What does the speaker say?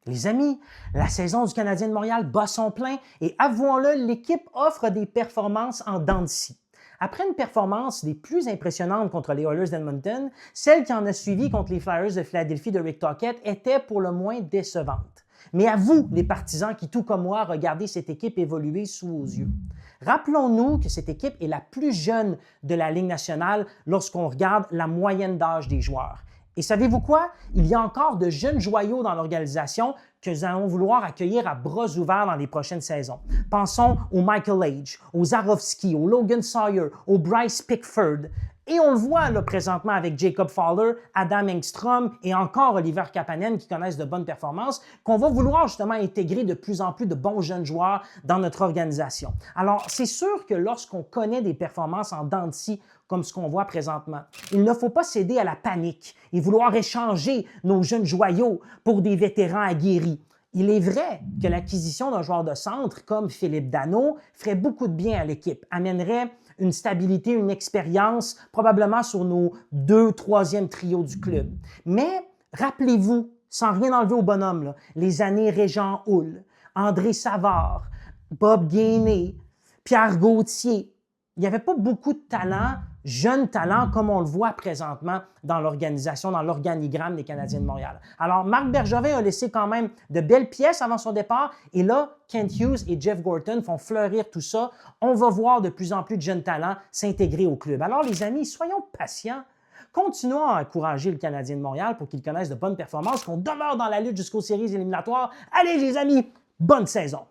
Les amis, la saison du Canadien de Montréal bat son plein et avouons-le, l'équipe offre des performances en dents de scie. Après une performance des plus impressionnantes contre les Oilers d'Edmonton, celle qui en a suivi contre les Flyers de Philadelphie de Rick Tocchet était pour le moins décevante. Mais à vous, les partisans qui, tout comme moi, regardez cette équipe évoluer sous vos yeux. Rappelons-nous que cette équipe est la plus jeune de la Ligue nationale lorsqu'on regarde la moyenne d'âge des joueurs. Et savez-vous quoi? Il y a encore de jeunes joyaux dans l'organisation que nous allons vouloir accueillir à bras ouverts dans les prochaines saisons. Pensons au Michael Age, au Zarovski, au Logan Sawyer, au Bryce Pickford. Et on le voit là, présentement avec Jacob Fowler, Adam Engstrom et encore Oliver Kapanen qui connaissent de bonnes performances, qu'on va vouloir justement intégrer de plus en plus de bons jeunes joueurs dans notre organisation. Alors, c'est sûr que lorsqu'on connaît des performances en dents de scie, comme ce qu'on voit présentement, il ne faut pas céder à la panique et vouloir échanger nos jeunes joyaux pour des vétérans aguerris. Il est vrai que l'acquisition d'un joueur de centre comme Philippe Danault ferait beaucoup de bien à l'équipe, amènerait une stabilité, une expérience, probablement sur nos 2, 3e trios du club. Mais rappelez-vous, sans rien enlever au bonhomme, là, les années Régent Houle, André Savard, Bob Gainey, Pierre Gauthier. Il n'y avait pas beaucoup de talent, jeunes talents, comme on le voit présentement dans l'organisation, dans l'organigramme des Canadiens de Montréal. Alors, Marc Bergevin a laissé quand même de belles pièces avant son départ, et là, Kent Hughes et Jeff Gorton font fleurir tout ça. On va voir de plus en plus de jeunes talents s'intégrer au club. Alors, les amis, soyons patients. Continuons à encourager le Canadien de Montréal pour qu'il connaisse de bonnes performances, qu'on demeure dans la lutte jusqu'aux séries éliminatoires. Allez, les amis, bonne saison!